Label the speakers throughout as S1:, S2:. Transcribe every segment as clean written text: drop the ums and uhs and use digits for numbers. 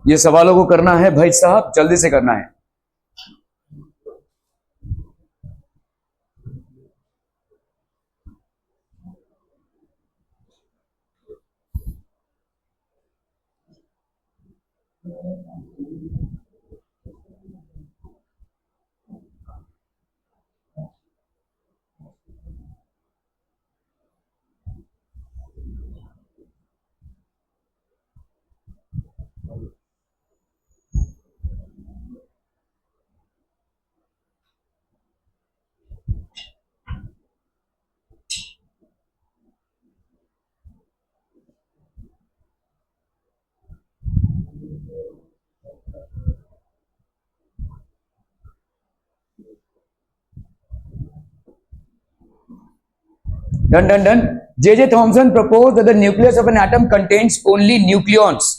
S1: ये सवालों को करना है भाई साहब, जल्दी से करना है। Done, done, done. J.J. Thomson proposed that the nucleus of an atom contains only nucleons.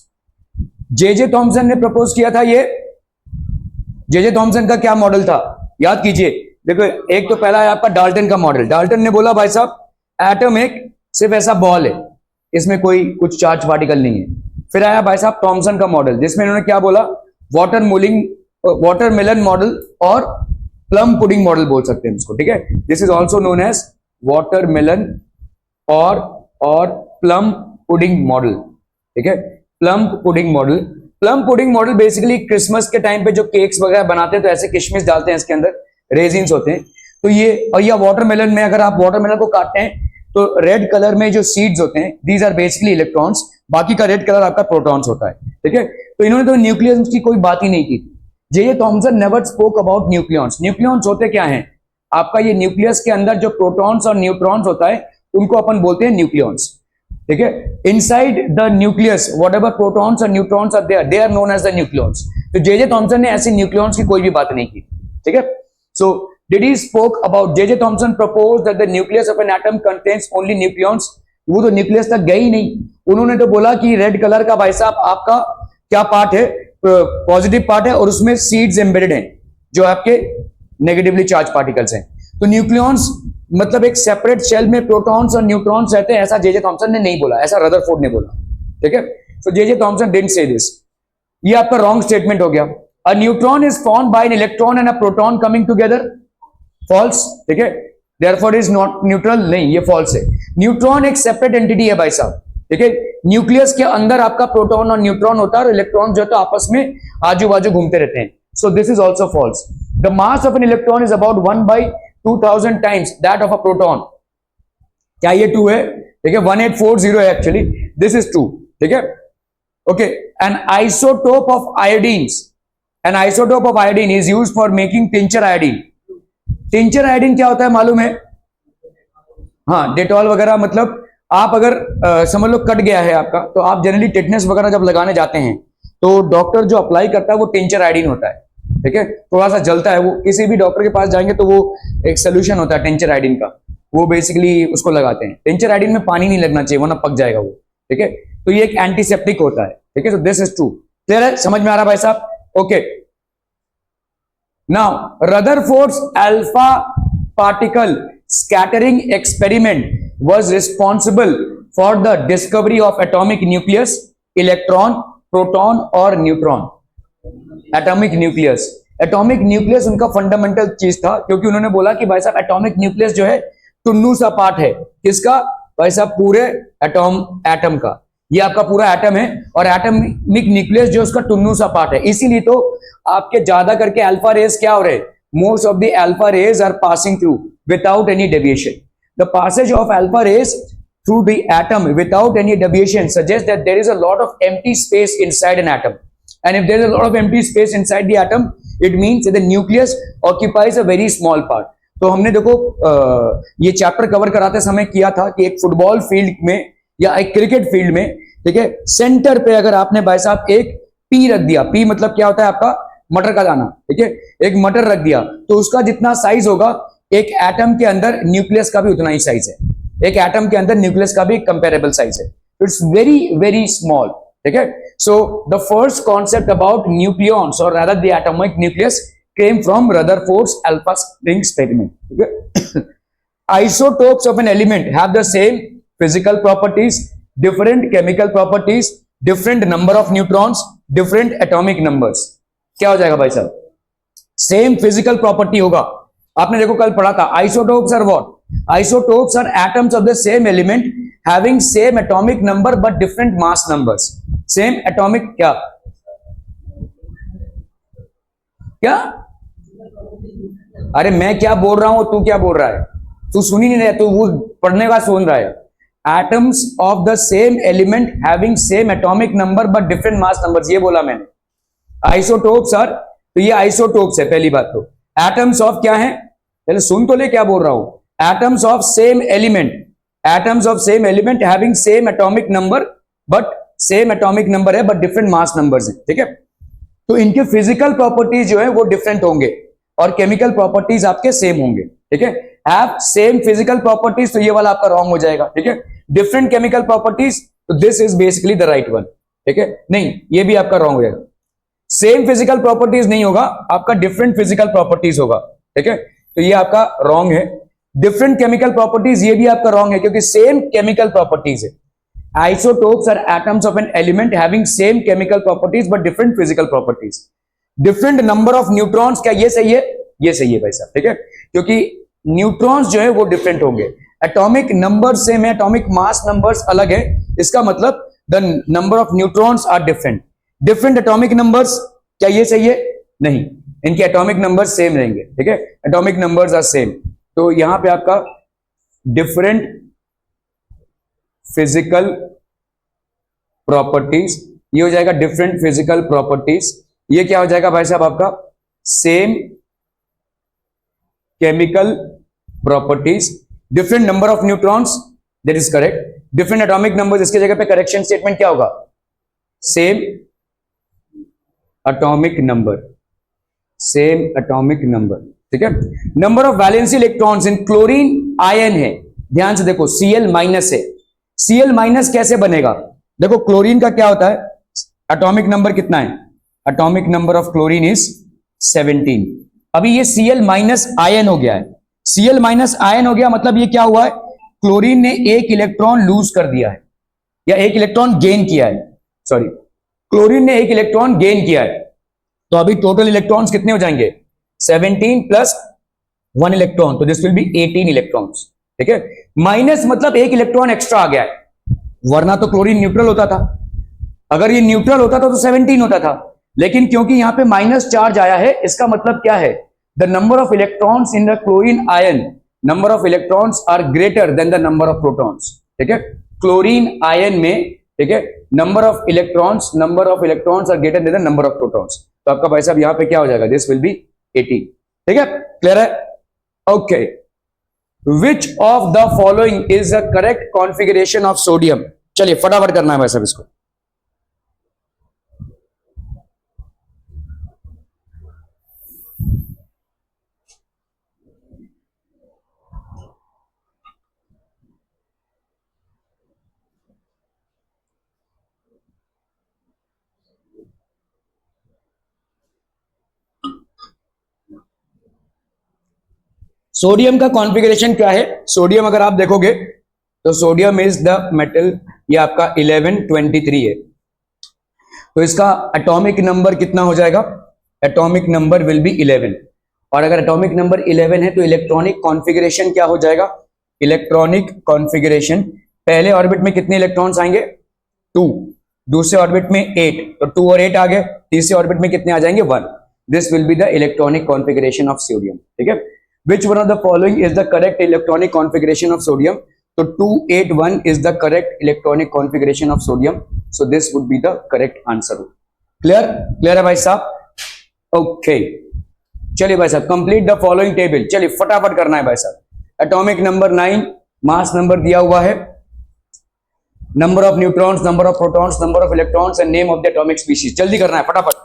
S1: J.J. Thomson ने प्रपोज किया था ये। J.J. Thomson का क्या मॉडल था याद कीजिए। देखो, एक तो पहला है आपका डाल्टन का मॉडल। डाल्टन ने बोला भाई साहब एटम एक सिर्फ ऐसा बॉल है, इसमें कोई कुछ चार्ज पार्टिकल नहीं है। फिर आया भाई साहब थॉमसन का मॉडल, जिसमें इन्होंने क्या बोला, वाटरमेलन मॉडल और प्लम पुडिंग मॉडल बोल सकते हैं इसको, ठीक है। This is also known as watermelon और प्लम पुडिंग मॉडल, ठीक है। Plum pudding model basically Christmas के टाइम पे जो केक्स वगैरह बनाते हैं तो ऐसे किशमिश डालते हैं इसके अंदर, रेजिन्स होते हैं। तो ये, और या वाटरमेलन में अगर आप वाटरमेलन को काटते हैं तो रेड कलर में जो सीड्स होते हैं, दीज आर बेसिकली इलेक्ट्रॉन्स, बाकी का रेड कलर आपका प्रोटॉन्स होता है, ठीक है। तो इन्होंने तो न्यूक्लियस की कोई बात ही नहीं की। J Thomson never spoke about nucleons. Nucleons होते क्या हैं आपका, ये न्यूक्लियस के अंदर जो प्रोटॉन्स और न्यूट्रॉन्स होता है उनको अपन बोलते हैं न्यूक्लियॉन्स, ठीक है। Inside the nucleus whatever protons और neutrons are there, they are known as the nucleons. तो जे थॉमसन ने ऐसे न्यूक्लियॉन्स की कोई भी बात नहीं की, ठीक है। So did he spoke about, J Thomson propose that the nucleus of an atom contains only nucleons. वो तो न्यूक्लियस तक गए ही नहीं। उन्होंने तो बोला कि रेड कलर का भाई साहब आपका क्या पार्ट है, पॉजिटिव पार्ट है, और उसमें सीड्स एम्बेडेड हैं जो आपके नेगेटिवली चार्ज पार्टिकल्स हैं। तो न्यूक्लियॉन्स मतलब एक सेपरेट शेल में प्रोटॉन्स और न्यूट्रॉन्स रहते हैं, ऐसा जे थॉमसन ने नहीं बोला, ऐसा रदरफोर्ड ने बोला, ठीक है। So J Thomson didn't say this. ये आपका रॉन्ग स्टेटमेंट हो गया। A neutron is formed by an electron and a proton coming together, false, ठीक है। देयरफॉर इज नॉट न्यूट्रल, नहीं, ये फॉल्स है। न्यूट्रॉन एक सेपरेट एंटिटी है भाई साहब, ठीक है। न्यूक्लियस के अंदर आपका प्रोटॉन और न्यूट्रॉन होता है और इलेक्ट्रॉन जो है तो आपस में आजू बाजू घूमते रहते हैं। So this is also false. The mass of an electron is about 1/2000 times that of a proton. क्या ये 2 है, ठीक है। 1840 है एक्चुअली, दिस इज 2, ठीक है, okay. N isotope of iodine is used for making tincture iodine. Tincture iodine क्या होता है मालूम है? हाँ, डेटॉल वगैरह। मतलब आप अगर समझ लो कट गया है आपका, तो आप जनरली टेटनस वगैरह जब लगाने जाते हैं तो डॉक्टर जो अप्लाई करता है वो टिंचर आयोडीन होता है, ठीक है। थोड़ा सा जलता है वो, किसी भी डॉक्टर के पास जाएंगे तो वो एक सोल्यूशन होता है टिंचर आयोडीन का, वो बेसिकली उसको लगाते हैं। टिंचर आयोडीन में पानी नहीं लगना चाहिए वरना पक जाएगा वो, ठीक है। तो ये एक एंटीसेप्टिक होता है, ठीक है। सो दिस इज ट्रू। क्लियर है, समझ में आ रहा भाई साहब? Okay. Now Rutherford's alpha particle scattering experiment was responsible for the discovery of atomic nucleus, electron, proton और neutron। atomic nucleus उनका फंडामेंटल चीज था, क्योंकि उन्होंने बोला कि भाई साहब एटॉमिक न्यूक्लियस जो है टुन्नू सा पार्ट है। किसका भाई साहब? पूरे एटम का। ये आपका पूरा एटम है और एटॉमिक न्यूक्लियस जो उसका टुन्नू सा पार्ट है। इसीलिए तो आपके ज्यादा करके अल्फा रेज क्या हो रहे, most of the alpha rays are passing through without any deviation. The passage of alpha rays through the atom without any deviation suggests that there is a lot of empty space inside an atom. And if there is a lot of empty space inside the atom, it means that the nucleus occupies a very small part. तो हमने देखो ये chapter cover कराते समय किया था कि एक फुटबॉल फील्ड में या एक क्रिकेट फील्ड में, ठीक है, सेंटर पे अगर आपने भाई साहब एक पी रख दिया, पी मतलब क्या होता है आपका? मटर का दाना, ठीक है। एक मटर रख दिया तो उसका जितना साइज होगा एक एटम के अंदर न्यूक्लियस का भी उतना ही साइज है। एक एटम के अंदर न्यूक्लियस का भी कंपेरेबल साइज है। इट्स वेरी वेरी स्मॉल, ठीक है। So the first concept about nucleons और rather the atomic nucleus came from Rutherford's alpha spring experiment, okay? Isotopes of an element have the same physical properties, different chemical properties, different number of neutrons, different atomic numbers, क्या हो जाएगा भाई साहब? Same physical property होगा। आपने देखो कल पढ़ा था isotopes are what? Isotopes are atoms of the same element having same atomic number but different mass numbers. Same atomic क्या क्या? अरे मैं क्या बोल रहा हूं, तू क्या बोल रहा है? तू सुन ही नहीं रहा, तू वो पढ़ने का सुन रहा है। Atoms of the same element having same atomic number but different mass numbers, ये बोला मैंने। आइसोटोप्स आर, तो ये आइसोटोप्स है पहली बात तो। एटम्स ऑफ क्या है, पहले सुन तो ले क्या बोल रहा हूं। Atoms of same element, atoms of same element having same atomic number, but same atomic number है बट डिफरेंट मास नंबर्स है, ठीक है। तो इनके फिजिकल प्रॉपर्टीज जो है वो डिफरेंट होंगे और केमिकल प्रॉपर्टीज आपके सेम होंगे, ठीक है। हैव सेम फिजिकल प्रॉपर्टीज, तो ये वाला आपका रॉन्ग हो जाएगा, ठीक है। डिफरेंट केमिकल प्रॉपर्टीज, तो this is basically the right one, ठीक है। नहीं, ये भी आपका रॉन्ग हो जाएगा। सेम फिजिकल प्रॉपर्टीज नहीं होगा आपका, डिफरेंट फिजिकल प्रॉपर्टीज होगा, ठीक है। तो ये आपका रॉन्ग है। डिफरेंट केमिकल प्रॉपर्टीज, ये भी आपका रॉन्ग है क्योंकि सेम केमिकल प्रॉपर्टीज है। Isotopes are atoms of an element having same chemical properties but different physical properties. Different number of neutrons, क्या ये सही है? ये सही है भाई साहब, ठीक है। क्योंकि न्यूट्रॉन्स जो है वो डिफरेंट होंगे। एटॉमिक नंबर सेम है, एटॉमिक मास नंबर्स अलग है, इसका मतलब the number of neutrons are different. Different atomic numbers, क्या ये सही है? नहीं, इनके एटॉमिक नंबर्स सेम रहेंगे, ठीक है। एटॉमिक नंबर्स आर सेम, तो यहां पे आपका डिफरेंट फिजिकल प्रॉपर्टीज, ये हो जाएगा डिफरेंट फिजिकल प्रॉपर्टीज। ये क्या हो जाएगा भाई साहब आपका? Same chemical properties. Different number of neutrons, that is correct. Different atomic numbers, इसके जगह पे करेक्शन स्टेटमेंट क्या होगा? Same atomic number, same atomic number, ठीक है। Number of valency electrons in chlorine ion है, ध्यान से देखो, Cl माइनस है। Cl माइनस कैसे बनेगा? देखो क्लोरीन का क्या होता है, एटॉमिक नंबर कितना है? Atomic number of chlorine is 17। अभी ये Cl माइनस आयन हो गया है। Cl माइनस आयन हो गया मतलब ये क्या हुआ है? क्लोरीन ने एक इलेक्ट्रॉन लूज कर दिया है या एक इलेक्ट्रॉन गेन किया है, सॉरी, क्लोरीन ने एक इलेक्ट्रॉन गेन किया है। तो अभी टोटल इलेक्ट्रॉन्स कितने हो जाएंगे? 17 प्लस 1 इलेक्ट्रॉन, तो दिस विल बी 18 इलेक्ट्रॉन्स, ठीक है। माइनस मतलब एक इलेक्ट्रॉन एक्स्ट्रा आ गया है, वरना तो क्लोरीन न्यूट्रल होता था। अगर ये न्यूट्रल होता था तो 17 होता था, लेकिन क्योंकि यहां पे माइनस चार्ज आया है, इसका मतलब क्या है? The number of electrons in the chlorine ion, number of electrons are greater than the number of protons, ठीक है। क्लोरीन आयन में, ठीक है, number of electrons are greater than the number of protons. तो आपका भाई साहब यहां पे क्या हो जाएगा? दिस विल बी 18, ठीक है। क्लियर है? Okay. Which of the following is the correct configuration of sodium? चलिए फटाफट करना है भाई साहब इसको। सोडियम का कॉन्फ़िगरेशन क्या है? सोडियम अगर आप देखोगे तो सोडियम इज द मेटल, ये आपका 1123 है। तो इसका एटॉमिक नंबर कितना हो जाएगा? Atomic number will be 11। और अगर एटॉमिक नंबर 11 है तो इलेक्ट्रॉनिक कॉन्फ़िगरेशन क्या हो जाएगा? इलेक्ट्रॉनिक कॉन्फ़िगरेशन, पहले ऑर्बिट में कितने इलेक्ट्रॉन्स आएंगे? 2, दूसरे ऑर्बिट में 8, तो 2 और 8 आ गए, तीसरे ऑर्बिट में कितने आ जाएंगे? 1। This will be the electronic configuration of sodium, ठीक है। Which one of the following is the correct electronic configuration of sodium? So 281 is the correct electronic configuration of sodium. So this would be the correct answer. Clear? Clear है भाई साहब? Okay. चलिए भाई साहब, complete the following table. चलिए फटाफट करना है भाई साहब। Atomic number 9, mass number दिया हुआ है, number of neutrons, number of protons, number of electrons and name of the atomic species. जल्दी करना है फटाफट।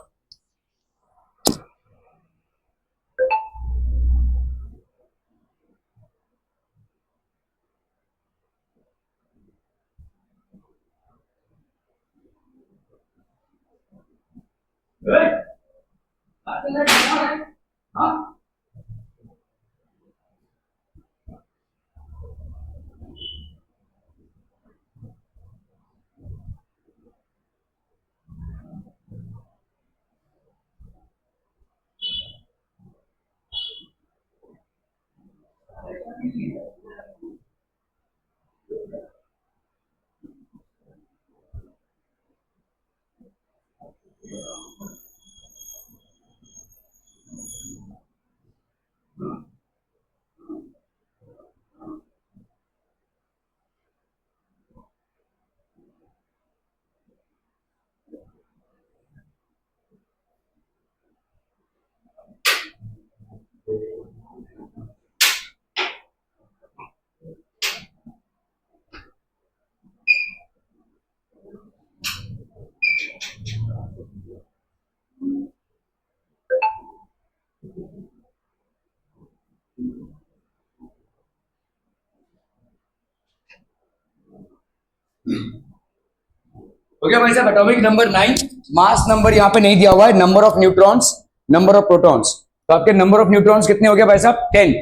S1: हो गया भाई साहब। एटॉमिक नंबर 9, मास नंबर यहाँ पे नहीं दिया हुआ है, number of neutrons, number of protons. तो आपके नंबर ऑफ न्यूट्रॉन्स कितने हो गए भाई साहब? 10।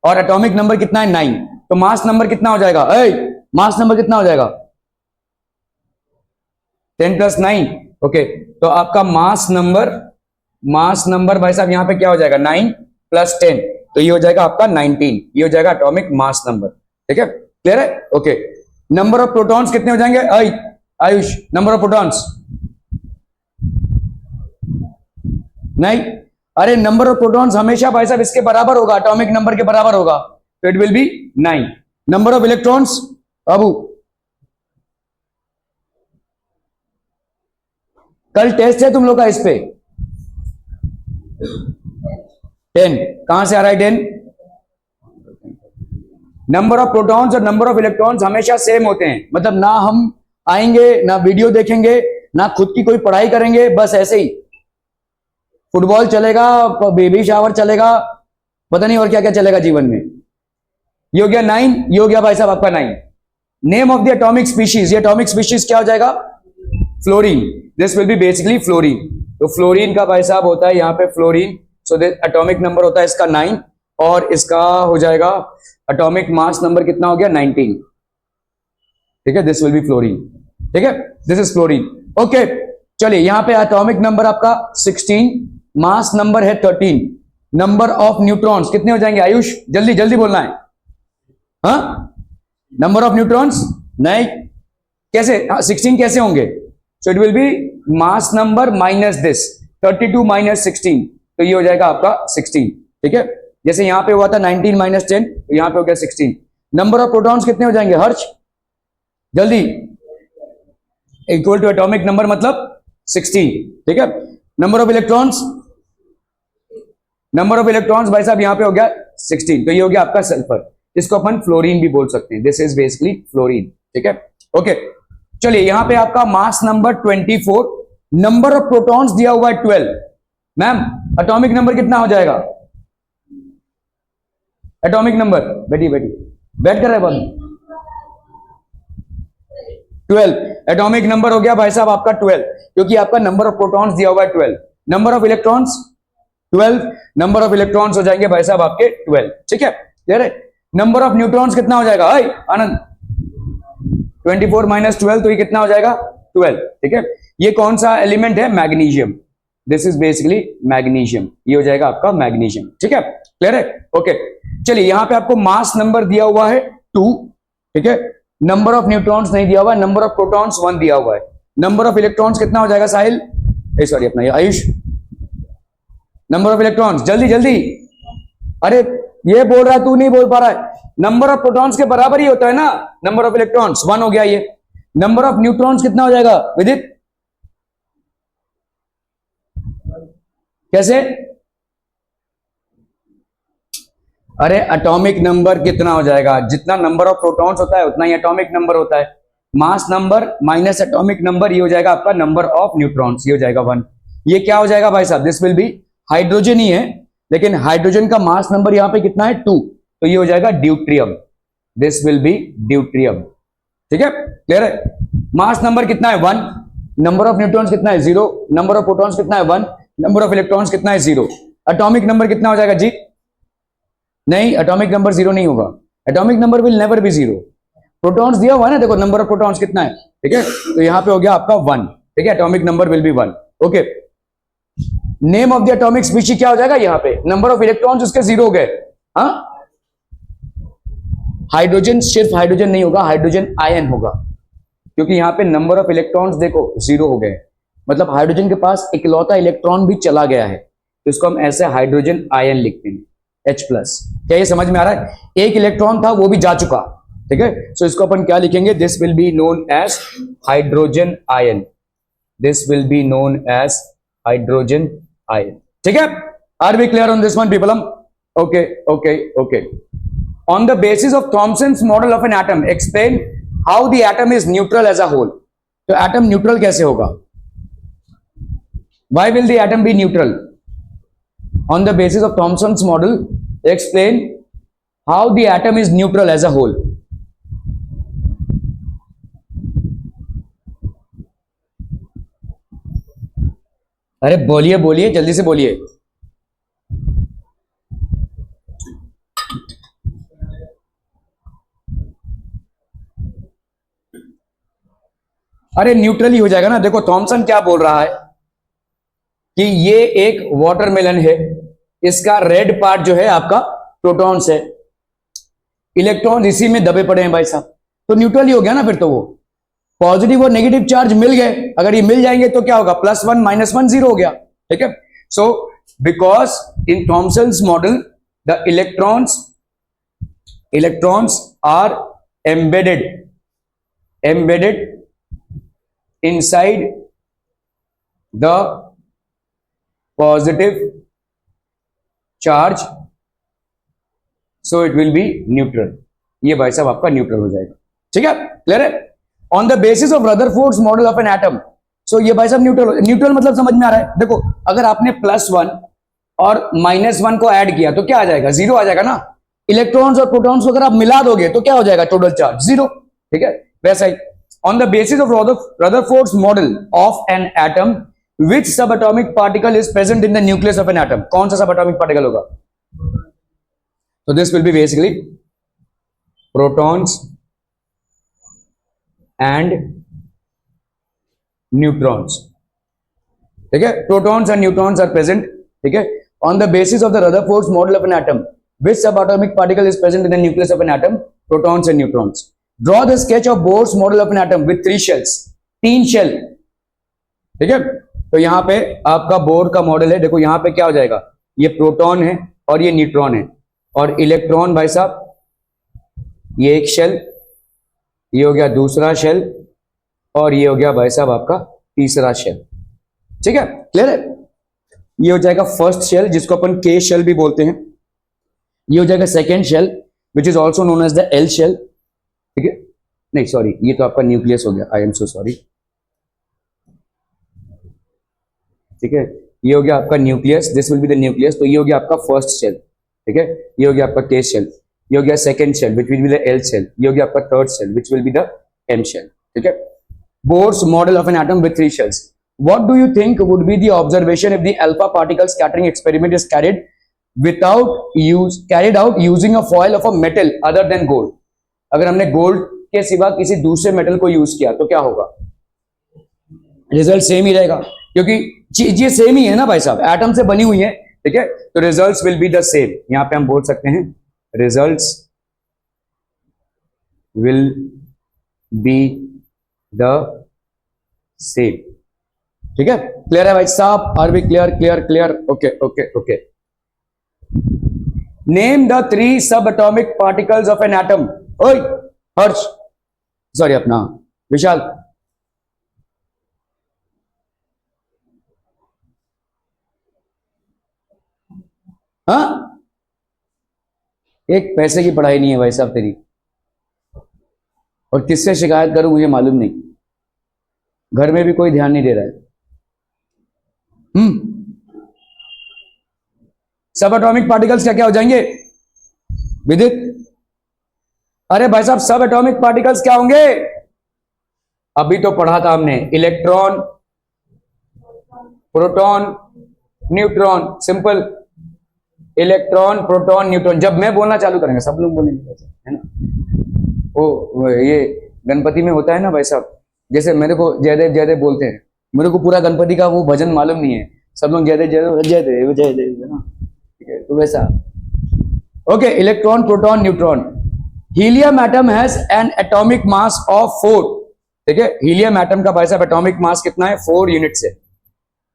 S1: और एटॉमिक नंबर कितना है? 9। तो मास नंबर कितना हो जाएगा? मास नंबर कितना हो जाएगा? 10 + 9। ओके, तो आपका मास नंबर भाई साहब यहाँ पे क्या हो जाएगा? 9 + 10, तो ये हो जाएगा आपका 19। ये हो जाएगा एटॉमिक मास नंबर। ठीक है, क्लियर है? ओके, नंबर ऑफ प्रोटॉन्स कितने हो जाएंगे? Ayush, number of protons? नहीं, अरे नंबर ऑफ प्रोटॉन्स हमेशा भाई साहब इसके बराबर होगा, एटॉमिक नंबर के बराबर होगा, तो it will be 9। Number of electrons बाबू, कल टेस्ट है तुम लोग का इस पे। 10 कहां से आ रहा है? 10। नंबर ऑफ प्रोटॉन्स और नंबर ऑफ इलेक्ट्रॉन्स हमेशा सेम होते हैं, मतलब ना हम आएंगे ना वीडियो देखेंगे ना खुद की कोई पढ़ाई करेंगे, बस ऐसे ही फुटबॉल चलेगा, बेबी शावर चलेगा, पता नहीं और क्या क्या चलेगा जीवन में। ये हो गया 9, ये हो गया भाई साहब आपका 9। Name of the atomic species, ये एटॉमिक स्पीशीज क्या हो जाएगा? Fluorine. This will B basically fluorine. तो फ्लोरीन का भाई साहब होता है यहाँ पे फ्लोरीन। सो एटॉमिक नंबर होता है इसका 9 और इसका हो जाएगा एटॉमिक मास नंबर कितना हो गया? 19। ठीक है, दिस विल बी फ्लोरीन। ठीक है, दिस इज फ्लोरीन। ओके, चलिए यहाँ पे एटॉमिक नंबर आपका 16, मास नंबर है 13। नंबर ऑफ न्यूट्रॉन्स कितने हो जाएंगे आयुष? जल्दी जल्दी बोलना है। हाँ, नंबर ऑफ न्यूट्रॉन्स नहीं, कैसे? 16 कैसे होंगे? सो it will B mass number minus this 32 - 16, तो ये हो जाएगा आपका 16। ठीक है, जैसे यहां पे हुआ था 19 - 10, तो यहां पे हो गया 16। नंबर ऑफ प्रोटॉन्स कितने हो जाएंगे हर्ष? जल्दी, इक्वल टू एटॉमिक नंबर मतलब 16। ठीक है, number of electrons, number of electrons भाई साहब यहां पे हो गया 16, तो ये हो गया आपका सल्फर, इसको अपन फ्लोरीन भी बोल सकते हैं। This is basically fluorine. ठीक है, ओके, चलिए यहां पे आपका mass number 24, number of protons दिया हुआ है 12। मैम एटॉमिक नंबर कितना हो जाएगा? एटॉमिक नंबर, बैठी बैठ कर रहे बंद। 12 एटॉमिक नंबर हो गया भाई साहब आपका 12, क्योंकि आपका नंबर ऑफ प्रोटॉन्स दिया हुआ है 12। Number of electrons 12, number of electrons हो जाएंगे भाई साहब आपके 12। ठीक है, क्लियर है? नंबर ऑफ न्यूट्रॉन्स कितना हो जाएगा? आनंद, 24 - 12, तो ये कितना हो जाएगा? 12। ठीक है, ये कौन सा एलिमेंट है? Magnesium. This is basically magnesium, ये हो जाएगा आपका मैग्नीशियम। ठीक है, क्लियर है? ओके, चलिए यहां पे आपको मास नंबर दिया हुआ है 2। ठीक है, नंबर ऑफ न्यूट्रॉन्स नहीं दिया हुआ है, नंबर ऑफ प्रोटॉन्स 1 दिया हुआ है। नंबर ऑफ इलेक्ट्रॉन्स कितना हो जाएगा साहिल? सॉरी अपना ये आयुष, नंबर ऑफ इलेक्ट्रॉन्स जल्दी जल्दी। अरे ये बोल रहा है, तू नहीं बोल पा रहा है। नंबर ऑफ प्रोटॉन्स के बराबर ही होता है ना, नंबर ऑफ इलेक्ट्रॉन्स 1 हो गया ये। नंबर ऑफ न्यूट्रॉन्स कितना हो जाएगा विदित? कैसे? अरे एटॉमिक नंबर कितना हो जाएगा? जितना नंबर ऑफ प्रोटॉन्स होता है उतना ही एटॉमिक नंबर होता है। Mass number minus atomic number, ये हो जाएगा आपका नंबर ऑफ न्यूट्रॉन्स, ये हो जाएगा 1। ये क्या हो जाएगा भाई साहब? दिस विल बी हाइड्रोजन ही है, लेकिन हाइड्रोजन का मास नंबर यहां पे कितना है? 2, तो ये हो जाएगा deuterium. This will B deuterium. ठीक है, क्लियर है? मास नंबर कितना है? 1। नंबर ऑफ न्यूट्रॉन्स कितना है? 0। नंबर ऑफ प्रोटॉन्स कितना है? 1। नंबर ऑफ इलेक्ट्रॉन्स कितना है? 0। एटॉमिक नंबर कितना हो जाएगा जी? नहीं, एटॉमिक नंबर 0 नहीं होगा। Atomic number will never be 0। Protons दिया हुआ है ना, देखो नंबर ऑफ प्रोटॉन्स कितना है। ठीक है, तो यहां पे हो गया आपका 1। ठीक है, atomic number will be 1। Okay, name of the atomic species क्या हो जाएगा? यहाँ पे नंबर ऑफ इलेक्ट्रॉन्स उसके 0 हो गए। हाँ, हाइड्रोजन सिर्फ हाइड्रोजन नहीं होगा, हाइड्रोजन आयन होगा, क्योंकि यहाँ पे नंबर ऑफ इलेक्ट्रॉन्स देखो 0 हो गए, मतलब हाइड्रोजन के पास इकलौता इलेक्ट्रॉन भी चला गया है, तो इसको हम ऐसे हाइड्रोजन आयन लिखते हैं H+। क्या ये समझ में आ रहा है? एक इलेक्ट्रॉन था वो भी जा चुका, ठीक है, सो इसको अपन क्या लिखेंगे, this will be known as hydrogen ion, this will be known as hydrogen ion, ठीक है। Are we clear on this one people? हम okay okay okay. On the basis of Thomson's model of an atom explain how the atom is neutral as a whole. तो atom neutral कैसे होगा? Why will the atom be neutral? On the basis of Thomson's model, explain how the atom is neutral as a whole. अरे बोलिए बोलिए, जल्दी से बोलिए। अरे न्यूट्रल ही हो जाएगा ना। देखो थॉमसन क्या बोल रहा है कि ये एक वाटरमेलन है, इसका रेड पार्ट जो है आपका प्रोटॉन्स है, इलेक्ट्रॉन इसी में दबे पड़े हैं भाई साहब, तो न्यूट्रल ही हो गया ना फिर तो। वो पॉजिटिव और नेगेटिव चार्ज मिल गए, अगर ये मिल जाएंगे तो क्या होगा, +1 -1 0 हो गया, ठीक है। So because in Thomson's model the electrons are embedded inside the positive charge, so it will be neutral. ये भाई साहब आपका न्यूट्रल हो जाएगा, ठीक है, क्लियर है। On the basis of Rutherford's model of an atom, so ये भाई साहब न्यूट्रल मतलब समझ में आ रहा है। देखो अगर आपने +1 और -1 को ऐड किया तो क्या आ जाएगा, 0 आ जाएगा ना। इलेक्ट्रॉन्स और प्रोटॉन्स को अगर आप मिला दोगे तो क्या हो जाएगा, टोटल चार्ज 0, ठीक है। वैसा ही on the basis of Rutherford's model of an atom which subatomic particle is present in the nucleus of an atom? कौन सा subatomic particle होगा? So this will be basically protons and neutrons, ठीक है। protons and neutrons are present, ठीक है। on the basis of the Rutherford's model of an atom, which subatomic particle is present in the nucleus of an atom? Protons and neutrons. Draw the sketch of Bohr's model of an atom with 3 shells, 3 shell, ठीक है। तो यहां पे आपका bore का model है, देखो यहां पे क्या हो जाएगा, ये प्रोटॉन है और ये न्यूट्रॉन है, और इलेक्ट्रॉन भाई साहब ये एक शेल, ये हो गया दूसरा शेल, और ये हो गया भाई साहब आपका तीसरा शेल, ठीक है, क्लियर है। ये हो जाएगा फर्स्ट शेल जिसको अपन के शेल भी बोलते हैं, ये हो जाएगा second shell which is also known as the L shell, ठीक है। नहीं सॉरी, ये तो आपका न्यूक्लियस हो गया, आई एम सो सॉरी, ठीक है। ये हो गया आपका nucleus, this will be the nucleus, तो ये हो गया आपका फर्स्ट शेल, ठीक है। ये हो गया आपका के शेल, ये हो गया second shell which will be the L shell, ये हो गया आपका third shell which will be the M shell, ठीक है। Bohr's model of an atom with 3 shells. What do you think would be the observation if the alpha particle scattering experiment is carried out using a foil of a metal other than gold? अगर हमने gold के सिवा किसी दूसरे metal को use किया तो क्या होगा, रिजल्ट सेम ही रहेगा, क्योंकि चीज ये सेम ही है ना भाई साहब, एटम से बनी हुई है, ठीक है। तो results will be the same, यहां पे हम बोल सकते हैं results will be the same, ठीक है। क्लियर है भाई साहब, are we clear clear clear, okay okay okay. Name the 3 subatomic particles of an atom. ओए हर्ष, सॉरी अपना विशाल, हाँ एक पैसे की पढ़ाई नहीं है भाई साहब तेरी, और किससे शिकायत करूं मुझे मालूम नहीं, घर में भी कोई ध्यान नहीं दे रहा है। सब एटॉमिक पार्टिकल्स क्या क्या हो जाएंगे विदित? अरे भाई साहब सब एटॉमिक पार्टिकल्स क्या होंगे, अभी तो पढ़ा था हमने, electron, proton, neutron, simple, electron proton neutron. जब मैं बोलना चालू करेंगे सब लोग बोलेंगे, है ना। वो ये गणपति में होता है ना भाई साहब, जैसे मेरे को जयदेव जयदेव बोलते हैं, मेरे को पूरा गणपति का वो भजन मालूम नहीं है, सब लोग जयदेव जयदेव जयदेव जयदेव, है ना, ठीक है। तो वैसा okay, electron proton neutron, helium atom has an atomic mass of 4, ठीक है, हीलियम एटम का भाई साहब एटॉमिक मास कितना है, 4 यूनिट्स है,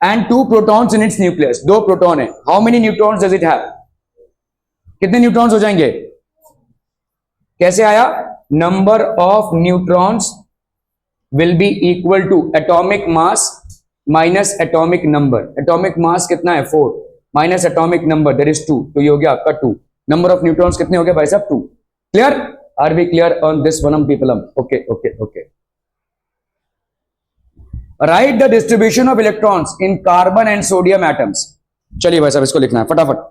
S1: and 2 protons in its nucleus, 2 proton है, how many neutrons does it have, कितने न्यूट्रॉन्स हो जाएंगे, कैसे आया, number of neutrons will be equal to atomic mass minus atomic number, atomic mass कितना है 4 minus atomic number that is 2, तो ये हो गया आपका 2, नंबर ऑफ न्यूट्रॉन्स कितने हो गए भाई साहब 2, clear, are we clear on this one people, okay okay okay. Write the distribution of electrons in carbon and sodium atoms, चलिए भाई साहब इसको लिखना है फटाफट,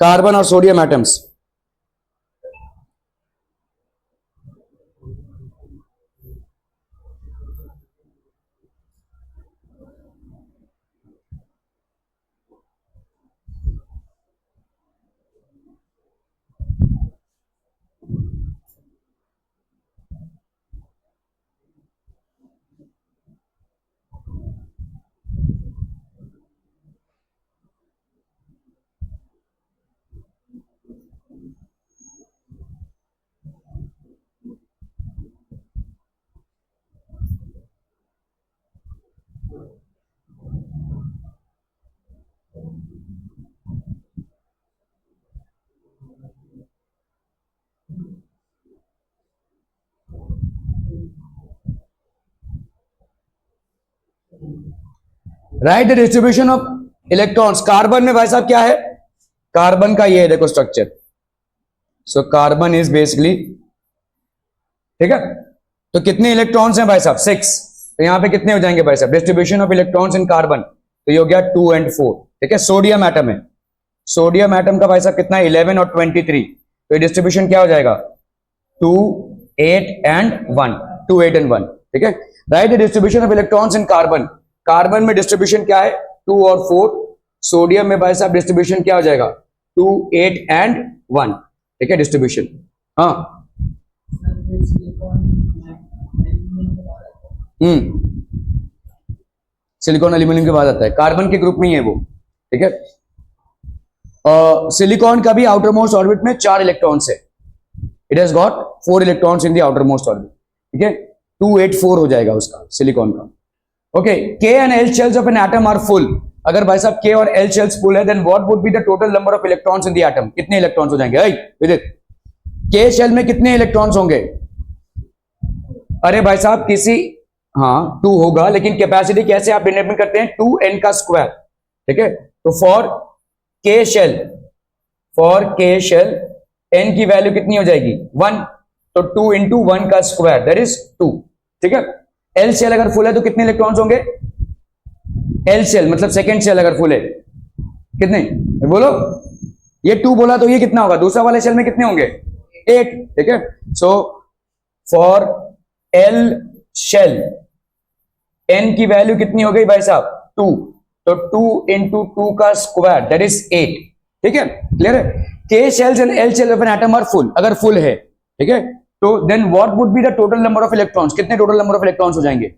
S1: कार्बन और sodium atoms, write the distribution of electrons, carbon में भाई साहब क्या है, कार्बन का ये है देखो structure, so carbon is basically, ठीक है, तो कितने इलेक्ट्रॉन्स हैं भाई साहब 6, तो यहां पे कितने हो जाएंगे भाई साहब, distribution of electrons in carbon, तो ये हो गया 2 and 4, ठीक है, सोडियम एटम है, सोडियम एटम का भाई साहब कितना है 11 और 23, तो ये डिस्ट्रीब्यूशन क्या हो जाएगा 2 8 and 1, 2 8 and 1, ठीक है, right the distribution of electrons in carbon, carbon में डिस्ट्रीब्यूशन क्या है 2 और 4, सोडियम में भाई साहब डिस्ट्रीब्यूशन क्या हो जाएगा 2 8 and 1, ठीक है, डिस्ट्रीब्यूशन, हाँ सिलिकॉन एल्यूमिनियम के बाद आता है, कार्बन के ग्रुप में ही है वो, ठीक है, सिलिकॉन का भी आउटर मोस्ट ऑर्बिट में 4 इलेक्ट्रॉन्स है, it has got 4 electrons in the outermost orbit, ठीक है, 284 हो जाएगा उसका सिलिकॉन का, okay, K and L shells of an atom are full, अगर भाई साहब के और एल शेल्स फुल है then what would be the total number of electrons in the atom, कितने इलेक्ट्रॉन्स हो जाएंगे विदित, के शेल में कितने इलेक्ट्रॉन्स होंगे, अरे भाई साहब किसी, हाँ 2 होगा, लेकिन कैपेसिटी कैसे आप डिटरमाइन करते हैं 2n का स्क्वायर, ठीक है, तो फॉर के शेल n की वैल्यू कितनी हो जाएगी 1, तो 2 into 1 का स्क्वायर दैट इज 2, ठीक है, एल शेल अगर फुल है तो कितने इलेक्ट्रॉन्स होंगे, एल शेल मतलब सेकेंड शेल अगर फुल है कितने बोलो, ये 2 बोला तो ये कितना होगा, दूसरा वाले शेल में कितने होंगे 8, ठीक है, so for L shell n की वैल्यू कितनी हो गई भाई साहब 2, तो 2 into 2 का स्क्वायर दैट इज 8, ठीक है, क्लियर है, K shells and L shell of an atom are full, अगर फुल है, ठीक है, तो then what would be the total number of electrons, कितने टोटल नंबर ऑफ इलेक्ट्रॉन्स हो जाएंगे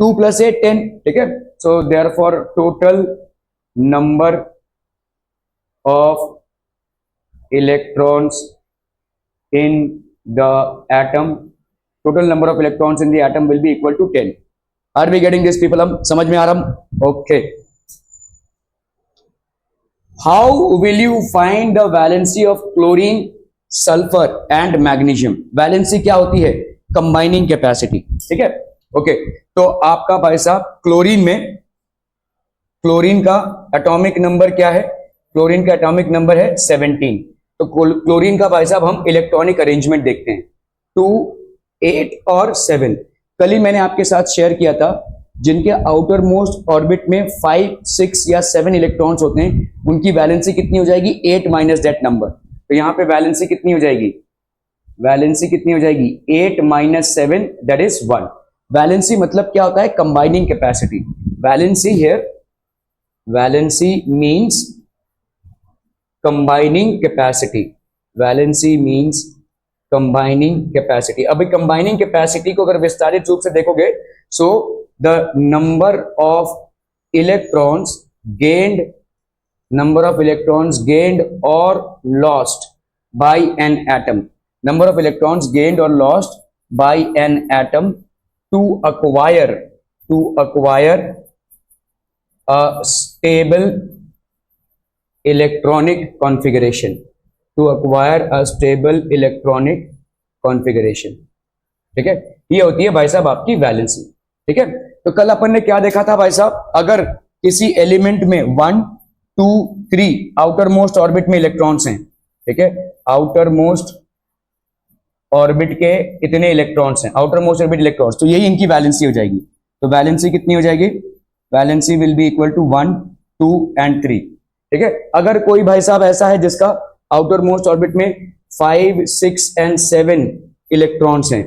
S1: 2 + 8 10, ठीक है, so therefore total number of electrons in the atom, total number of electrons in the atom will be equal to 10, are we getting this people, हम समझ में आ रहा हूं, okay, how will you find the valency of chlorine sulphur and magnesium, valency क्या होती है combining capacity, ठीक है, ओके, तो आपका भाई साहब क्लोरीन में, क्लोरीन का एटॉमिक नंबर क्या है, क्लोरीन का एटॉमिक नंबर है 17, तो क्लोरीन का भाई साहब हम इलेक्ट्रॉनिक अरेंजमेंट देखते हैं 2 8 और 7, कल ही मैंने आपके साथ शेयर किया था, जिनके आउटर मोस्ट ऑर्बिट में 5 6 या 7 इलेक्ट्रॉन्स होते हैं, उनकी वैलेंसी कितनी हो जाएगी 8 माइनस दैट नंबर, तो यहां पे वैलेंसी कितनी हो जाएगी, वैलेंसी कितनी हो जाएगी 8 माइनस 7 दैट इज 1, वैलेंसी मतलब क्या होता है combining capacity, valency here, valency means combining capacity, valency means combining capacity, अभी कंबाइनिंग कैपेसिटी को अगर विस्तारित रूप से देखोगे, so the number of electrons gained, number of electrons gained or lost by an atom, number of electrons gained or lost by an atom to acquire a stable electronic configuration, to acquire a stable electronic configuration. ठीक है, ये होती है भाई साहब आपकी valency. ठीक है, तो कल अपन ने क्या देखा था भाई साहब, अगर किसी एलिमेंट में 1 2 3 आउटर मोस्ट ऑर्बिट में इलेक्ट्रॉन्स हैं, ठीक है, आउटर मोस्ट ऑर्बिट के इतने इलेक्ट्रॉन्स हैं, आउटर मोस्ट ऑर्बिट इलेक्ट्रॉन्स, तो यही इनकी वैलेंसी हो जाएगी. तो वैलेंसी कितनी हो जाएगी, valency will be equal to 1 2 and 3. ठीक है, अगर कोई भाई साहब ऐसा है जिसका आउटर मोस्ट ऑर्बिट में 5 6 एंड 7 इलेक्ट्रॉन्स हैं,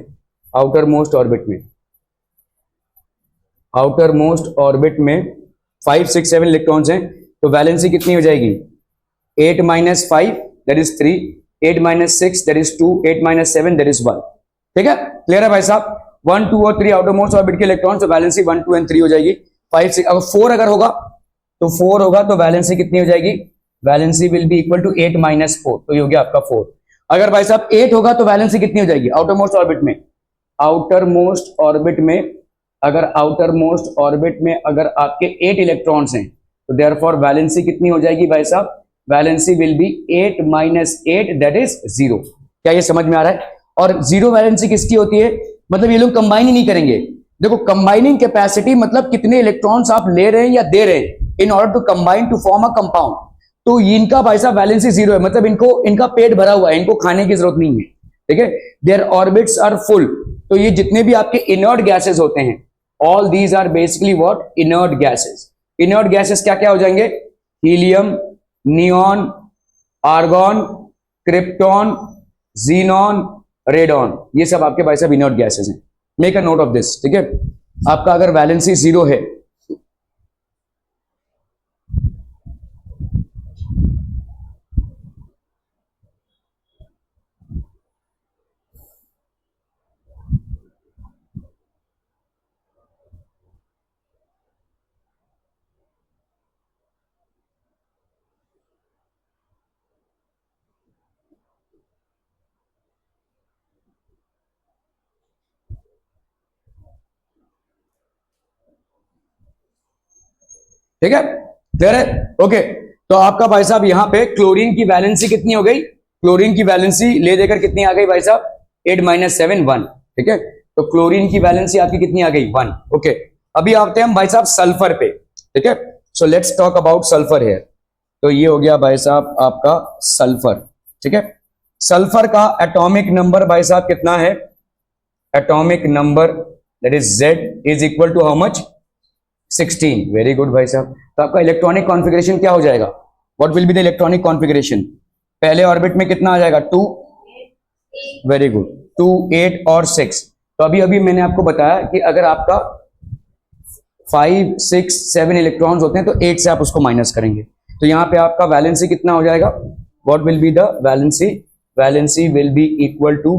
S1: आउटर मोस्ट ऑर्बिट में, आउटर मोस्ट ऑर्बिट में 5 6 7 इलेक्ट्रॉन्स हैं, तो वैलेंसी कितनी हो जाएगी, 8 - 5 that is 3, 8 - 6 that is 2, 8 - 7 that is 1. ठीक है, क्लियर है भाई साहब. 1 2 और 3 आउटर मोस्ट ऑर्बिट के इलेक्ट्रॉन्स, तो वैलेंसी 1 2 एंड 3 हो जाएगी. 5 6 अगर 4 अगर होगा तो 4 होगा, तो वैलेंसी कितनी हो जाएगी, valency will be equal to 8 - 4, तो ये हो गया आपका 4. अगर भाई साहब 8 होगा तो वैलेंसी कितनी हो जाएगी आउटर मोस्ट ऑर्बिट में, आउटर मोस्ट ऑर्बिट में, अगर आउटर मोस्ट ऑर्बिट में अगर आपके 8 इलेक्ट्रॉन्स हैं, तो देयरफॉर वैलेंसी कितनी हो जाएगी भाई साहब, valency will B 8 - 8 that is 0. क्या ये समझ में आ रहा है. और 0 वैलेंसी किसकी होती है, मतलब ये लोग कंबाइन ही नहीं करेंगे. देखो, कंबाइनिंग कैपेसिटी मतलब कितने इलेक्ट्रॉन्स आप ले रहे हैं या दे रहे हैं in order to combine to form a compound. तो इनका भाई साहब वैलेंसी 0 है, मतलब इनका पेट भरा हुआ है, इनको खाने की जरूरत नहीं है. ठीक है, देयर ऑर्बिट्स आर फुल. तो ये जितने भी आपके इनर्ट गैसेस होते हैं, all these are basically what, inert gases. Inert gases क्या क्या हो जाएंगे, helium, neon, argon, krypton, xenon, radon, ये सब आपके भाई साहब इनर्ट गैसेस हैं. Make a note of this. ठीक है, आपका अगर वैलेंसी 0 है, ठीक है, क्लियर है. ओके, तो आपका भाई साहब यहां पे क्लोरीन की वैलेंसी कितनी हो गई, क्लोरीन की वैलेंसी ले देकर कितनी आ गई भाई साहब, 8 - 7 1. ठीक है, तो क्लोरीन की वैलेंसी आपकी कितनी आ गई, 1. ओके, अभी आते हैं हम भाई साहब सल्फर पे. ठीक है, so let's talk about sulphur here. तो ये हो गया भाई साहब आपका सल्फर. ठीक है, सल्फर का एटॉमिक नंबर भाई साहब कितना है, atomic number that is Z is equal to how much, 16. Very good भाई साहब. तो आपका इलेक्ट्रॉनिक कॉन्फ़िगरेशन क्या हो जाएगा, what will be the electronic configuration, पहले ऑर्बिट में कितना आ जाएगा, 2. वेरी गुड, 2 8 और 6. तो अभी अभी मैंने आपको बताया कि अगर आपका 5 6 7 इलेक्ट्रॉन्स होते हैं तो 8 से आप उसको माइनस करेंगे, तो यहाँ पे आपका वैलेंसी कितना हो जाएगा, what will be the valency, valency will be equal to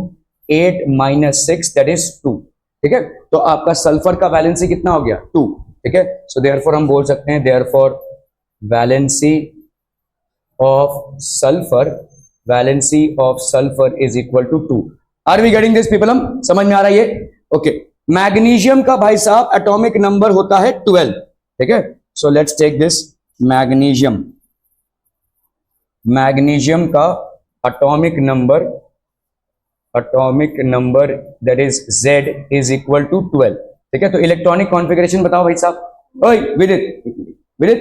S1: 8 - 6 that is 2. ठीक है, तो आपका सल्फर का वैलेंसी कितना हो गया, 2. ठीक है, सो देयरफॉर हम बोल सकते हैं therefore valency of sulphur, valency of sulphur is equal to 2. Are we getting this people, हम समझ में आ रहा है ये. ओके, मैग्नीशियम का भाई साहब एटॉमिक नंबर होता है 12. ठीक है, so let's take this magnesium, magnesium का atomic number that is Z is equal to 12. ठीक है, तो इलेक्ट्रॉनिक कॉन्फ़िगरेशन बताओ भाई साहब. ओए विदित, विदित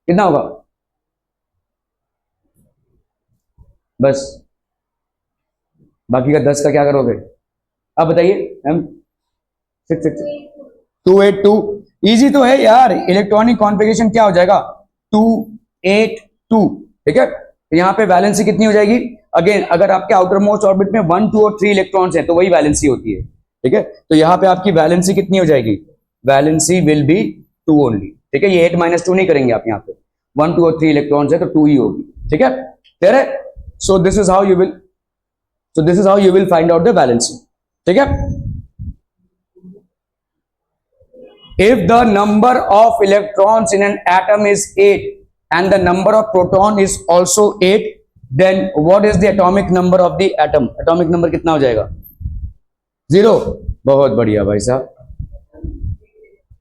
S1: कितना होगा, बस बाकी का 10 का क्या करोगे आप बताइए. हम 282. इजी तो है यार, इलेक्ट्रॉनिक कॉन्फ़िगरेशन क्या हो जाएगा, 282. ठीक है, तो यहाँ पे वैलेंसी कितनी हो जाएगी, अगेन अगर आपके आउटर मोस्ट ऑर्बिट में 1 2 और 3 इलेक्ट्रॉन्स हैं तो वही वैलेंसी होती है. ठीक है, तो यहाँ पे आपकी वैलेंसी कितनी हो जाएगी, वैलेंसी विल बी 2 ओनली. ठीक है, ये 8 - 2 नहीं करेंगे आप, यहाँ पे 1 2 और 3 इलेक्ट्रॉन्स है तो 2 ही होगी. ठीक है, क्लियर है. सो this is how you will find out the valency. ठीक है, if the number of electrons in an atom is 8 and the number of proton is also 8, then what is the atomic number of the atom? Atomic number कितना हो जाएगा? 0। बहुत बढ़िया भाई साहब।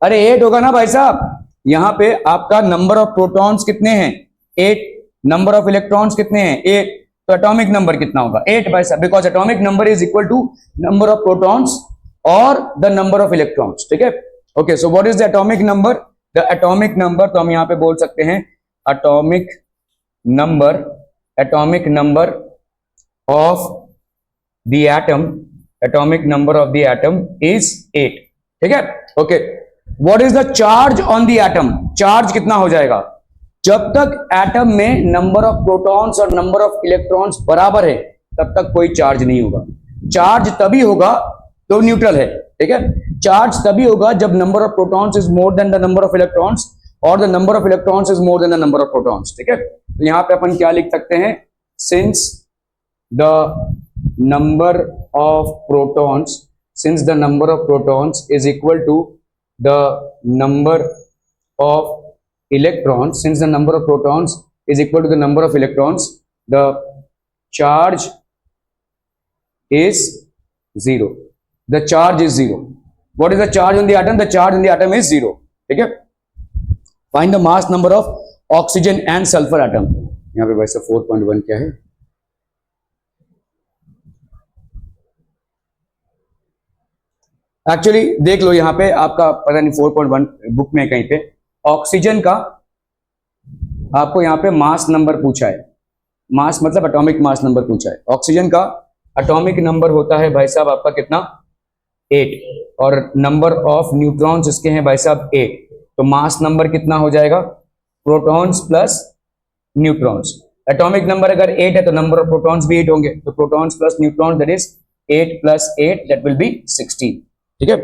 S1: अरे 8 होगा ना भाई साहब। यहां पे आपका नंबर ऑफ प्रोटॉन्स कितने हैं? 8। नंबर ऑफ इलेक्ट्रॉन्स कितने हैं? 8। तो एटॉमिक नंबर कितना होगा? 8 भाई साहब, because atomic number is equal to number of protons और द नंबर ऑफ इलेक्ट्रॉन्स। ठीक है, okay. So what is the atomic number? The atomic number, तो हम यहां पे बोल सकते हैं atomic number, atomic number of the atom, atomic number of the atom is 8। ठीक है, okay. What is the charge on the atom? Charge कितना हो जाएगा? जब तक एटम में नंबर ऑफ प्रोटॉन्स और नंबर ऑफ इलेक्ट्रॉन्स बराबर है तब तक कोई चार्ज नहीं होगा। चार्ज तभी होगा, तो न्यूट्रल है। ठीक है, चार्ज तभी होगा जब number of protons is more than the number of electrons और the number of electrons is more than the number of protons. ठीक है, तो यहां पे अपन क्या लिख सकते हैं? Since the number of protons, since the number of protons is equal to the number of electrons, since the number of protons is equal to the number of electrons, the charge is 0. The charge is 0. What is the charge on the atom? The charge on the atom is 0. ठीक है, find the mass number of oxygen and sulfur atom. यहाँ पे वैसे 4.1 क्या है? Actually देख लो यहाँ पे आपका पता नहीं 4.1 बुक में कहीं पे ऑक्सीजन का आपको यहाँ पे मास नंबर पूछा है। मास मतलब एटॉमिक मास नंबर पूछा है। ऑक्सीजन का एटॉमिक नंबर होता है भाई साहब आपका कितना? 8। और नंबर ऑफ न्यूट्रॉन्स इसके हैं भाई साहब 8। तो मास नंबर कितना हो जाएगा? Protons plus neutrons. Atomic number अगर 8 है तो नंबर ऑफ प्रोटॉन्स भी 8 होंगे, तो protons plus neutrons that is 8 plus 8 that will be 16। ठीक है,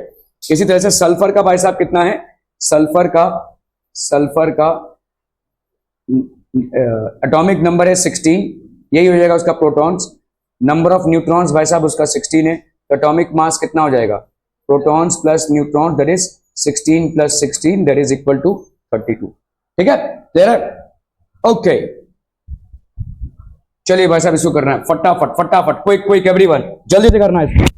S1: इसी तरह से सल्फर का भाई साहब कितना है? सल्फर का एटॉमिक नंबर है 16, यही हो जाएगा उसका प्रोटॉन्स। नंबर ऑफ न्यूट्रॉन्स भाई साहब उसका 16 है, तो एटॉमिक मास कितना हो जाएगा? Protons plus neutron that is 16 plus 16 that is equal to 32। ठीक है, क्लियर है? ओके, चलिए भाई साहब इसको करना है फटाफट फटाफट, क्विक क्विक एवरीवन, जल्दी से करना है।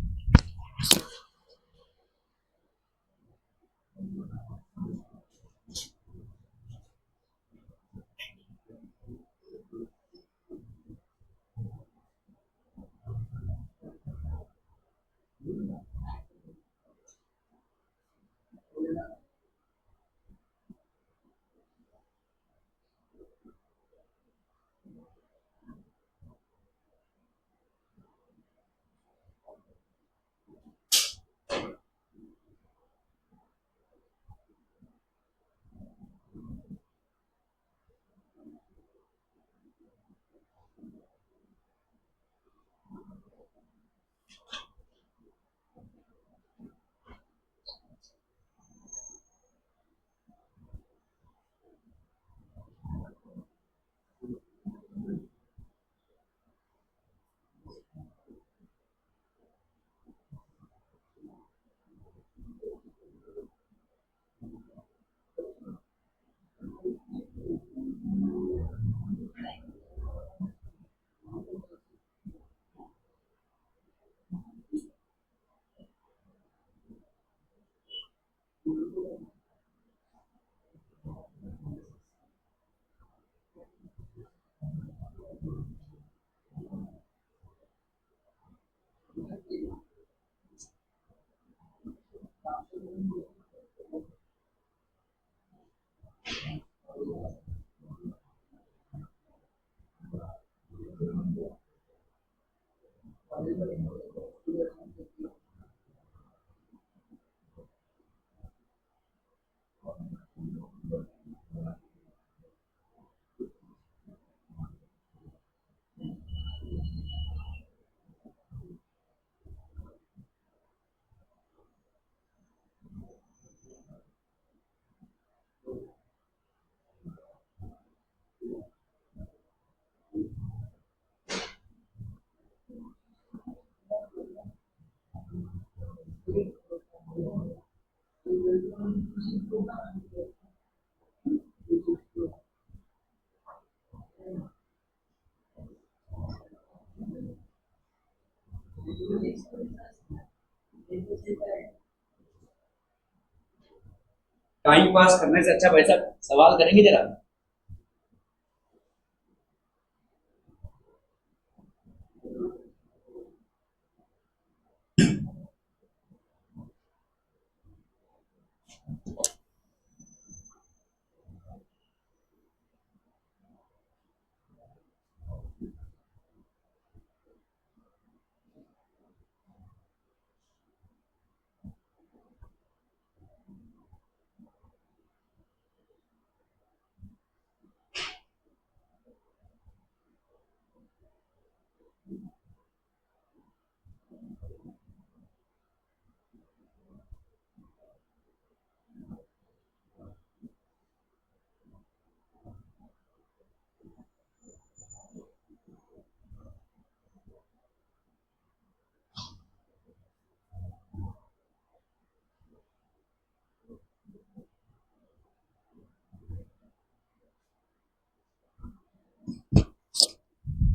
S1: टाइम पास करने से अच्छा भाई साहब सवाल करेंगे जरा।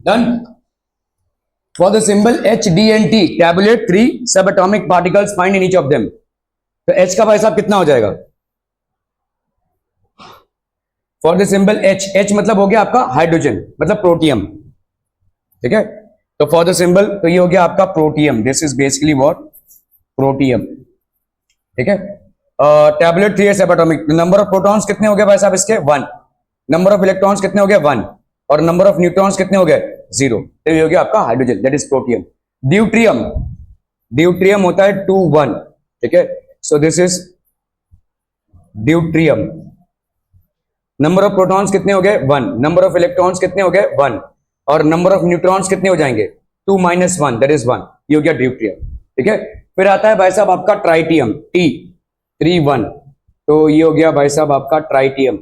S1: Done. For the symbol H, D and T, tabulate three subatomic particles, find in each of them. तो H का भाई साहब कितना हो जाएगा? For the symbol H, H मतलब हो गया आपका हाइड्रोजन, मतलब प्रोटियम, ठीक है। तो फॉर द सिंबल तो ये हो गया आपका protium, this is basically what, protium, ठीक है। Tablet three subatomic, number of protons कितने हो गए भाई साहब इसके? वन। नंबर ऑफ इलेक्ट्रॉन्स कितने हो गए? वन। और नंबर ऑफ न्यूट्रॉन्स कितने हो गए? जीरो। तो ये हो गया आपका hydrogen, that is protium. Deuterium, deuterium होता है 2 1, ठीक है। सो this is deuterium. Number of protons कितने हो गए? वन। नंबर ऑफ इलेक्ट्रॉन्स कितने हो गए? वन। और नंबर ऑफ न्यूट्रॉन्स कितने हो जाएंगे? 2 - 1, दैट इज 1। ये हो गया ड्यूट्रियम, ठीक है। फिर आता है भाई साहब आपका ट्राइटियम, T 3 1। तो ये हो गया भाई साहब आपका ट्राइटियम,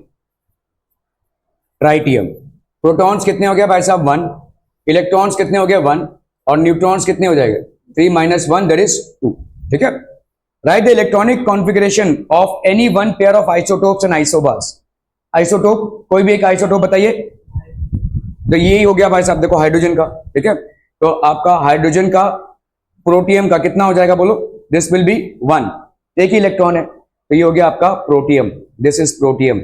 S1: ट्राइटियम। प्रोटॉन्स कितने हो गया भाई साहब? वन। इलेक्ट्रॉन्स कितने हो गए? वन। और न्यूट्रॉन्स कितने हो जाएंगे? 3 - 1, दैट इज 2, ठीक है। Right the electronic configuration of any one pair of isotopes and isobars. Isotope, कोई भी एक आइसोटोप बताइए। तो यही हो गया भाई साहब, देखो हाइड्रोजन का, ठीक है। तो आपका हाइड्रोजन का, प्रोटियम का कितना हो जाएगा बोलो? दिस विल बी 1, एक ही इलेक्ट्रॉन है, तो ये हो गया आपका प्रोटियम, दिस इज प्रोटियम।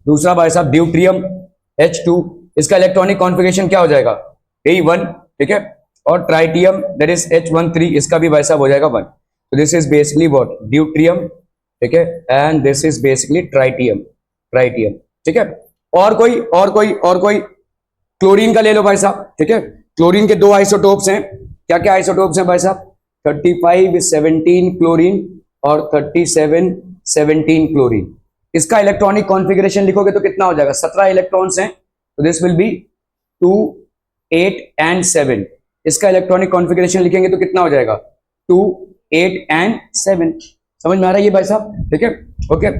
S1: दूसरा भाई साहब ड्यूट्रियम H2, इसका इलेक्ट्रॉनिक कॉन्फ़िगरेशन क्या हो जाएगा? A1, ठीक है। और ट्राइटियम दैट इज H13, इसका भी भाई साहब हो जाएगा 1। तो this is basically what, deuterium, ठीक है। And this is basically tritium, tritium, ठीक है। और कोई क्लोरीन का ले लो भाई साहब, ठीक है। क्लोरीन के दो आइसोटोप्स हैं, क्या क्या आइसोटोप्स हैं भाई साहब? 35 17 क्लोरीन और 37 17 क्लोरीन। इसका इलेक्ट्रॉनिक कॉन्फ़िगरेशन लिखोगे तो कितना हो जाएगा? 17 इलेक्ट्रॉन्स हैं, तो दिस विल बी 2 8 एंड 7। इसका इलेक्ट्रॉनिक कॉन्फ़िगरेशन लिखेंगे तो कितना हो जाएगा? 2 8 एंड 7। समझ में आ रहा है ये भाई साहब, ठीक है, ओके।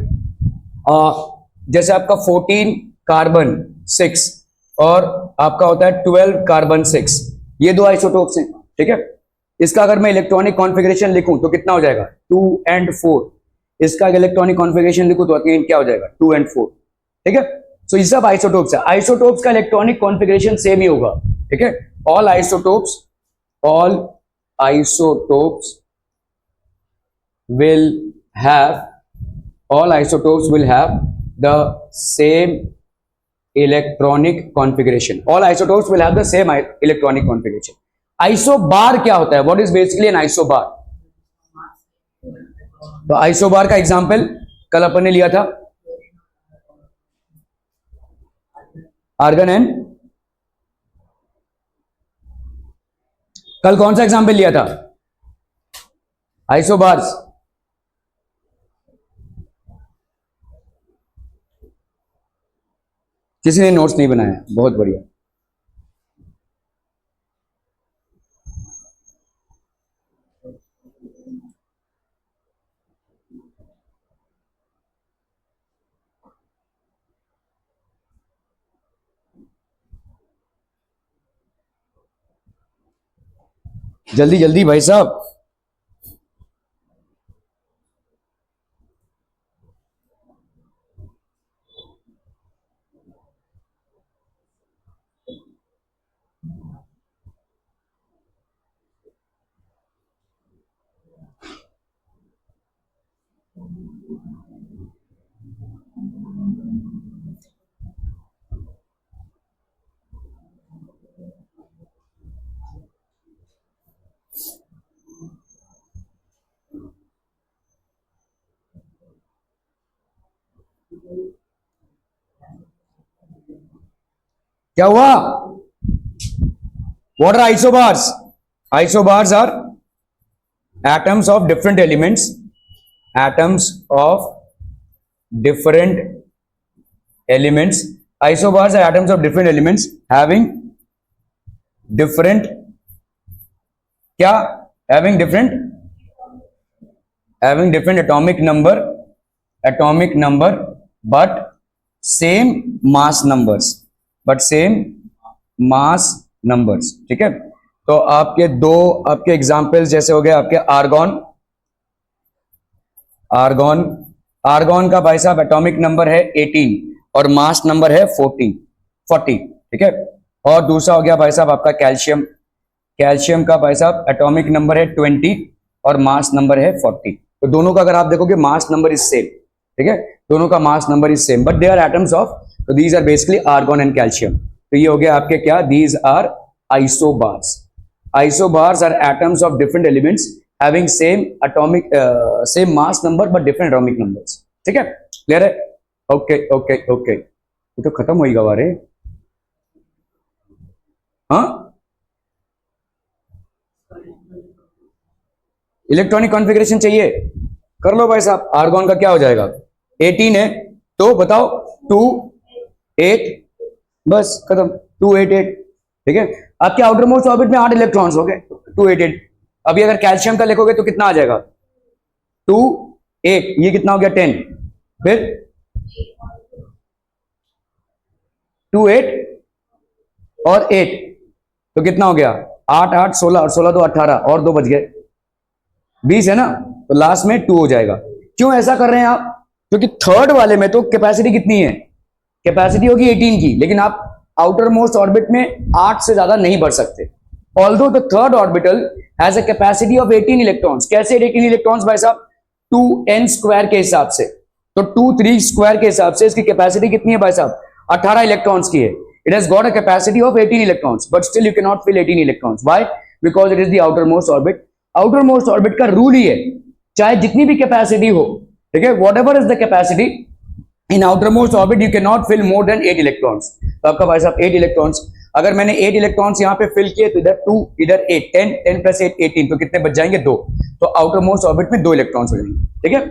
S1: जैसे आपका 14 कार्बन 6 और आपका होता है 12 कार्बन 6, ये दो आइसोटोप्स हैं, ठीक है। इसका अगर मैं इलेक्ट्रॉनिक कॉन्फ़िगरेशन लिखूं तो कितना हो जाएगा? 2 and 4। इसका इलेक्ट्रॉनिक कॉन्फ़िगरेशन लिखूं तो अगेन क्या हो जाएगा? 2 and 4, ठीक है। सो ये सब आइसोटोप्स है, आइसोटोप्स का इलेक्ट्रॉनिक कॉन्फ़िगरेशन सेम ही होगा, ठीक है। All isotopes, all isotopes will have, all isotopes will have the same electronic configuration, all isotopes will have the same electronic configuration. Isobar क्या होता है? What is basically an isobar? तो isobar का example कल अपन ने लिया था, आर्गन एंड, कल कौन सा एग्जांपल लिया था? आइसोबार्स। किसी ने नोट्स नहीं बनाया, बहुत बढ़िया। जल्दी जल्दी भाई साहब। क्या हुआ? What are isobars? Isobars are atoms of different elements. Atoms of different elements. Isobars are atoms of different elements having different क्या? Having different atomic number, but same mass numbers. ठीक है? तो आपके दो आपके एग्जाम्पल्स जैसे हो गए आपके आर्गॉन का भाई साहब एटॉमिक नंबर है 18 और मास नंबर है 40, ठीक है? और दूसरा हो गया भाई साहब आपका कैल्शियम का भाई साहब एटॉमिक नंबर है 20 और मास नंबर है 40। तो दोनों का अगर आप देखोगे मास नंबर इज सेम, ठीक है? दोनों का mass number is same, but they are atoms of, तो these are basically argon and calcium. तो ये हो गया आपके क्या? These are isobars. Isobars are atoms of different elements having same mass number but different atomic numbers. ठीक है? Clear है? ओके। ये तो खत्म हो ही गवा रे। हाँ, इलेक्ट्रॉनिक कॉन्फ़िगरेशन चाहिए, कर लो भाई साहब। आर्गॉन का क्या हो जाएगा? 18 है, तो बताओ 2 8, बस खत्म, 288। ठीक है? आपके आउटर मोस्ट ऑर्बिट में 8 इलेक्ट्रॉन्स हो गए, 288। अभी अगर कैल्शियम का लिखोगे तो कितना आ जाएगा? 2 8, ये कितना हो गया? 10। फिर 2 8 और 8, तो कितना हो गया? 8 8 16 और 16 तो 18 और 2 बच गए, 20 है ना? तो लास्ट में 2 हो जाएगा। क्यों ऐसा कर रहे हैं आप? क्योंकि थर्ड वाले में तो कैपेसिटी कितनी है? कैपेसिटी होगी 18 की, लेकिन आप आउटर मोस्ट ऑर्बिट में 8 से ज्यादा नहीं बढ़ सकते। Although the third orbital has a capacity of 18 electrons. कैसे 18 इलेक्ट्रॉन्स भाई साहब? 2n स्क्वायर के हिसाब से, तो 2 3 स्क्वायर के हिसाब से इसकी कैपेसिटी कितनी है भाई साहब? 18 इलेक्ट्रॉन्स की है। It has got a capacity of 18 electrons, but still you can not fill 18 electrons. Why? Because it is the outermost orbit. Outermost orbit का रूल ही है, चाहे जितनी भी कैपेसिटी हो, ठीक है, whatever is the capacity in outermost orbit you cannot fill more than 8 electrons। तो आपका भाई साहब 8 इलेक्ट्रॉन्स, अगर मैंने 8 इलेक्ट्रॉन्स यहां पे फिल किए तो इधर 2 इधर 8, 10 10 प्लस 8 18, तो कितने बच जाएंगे? 2। तो आउटर मोस्ट ऑर्बिट में 2 इलेक्ट्रॉन्स हो जाएंगे। ठीक है?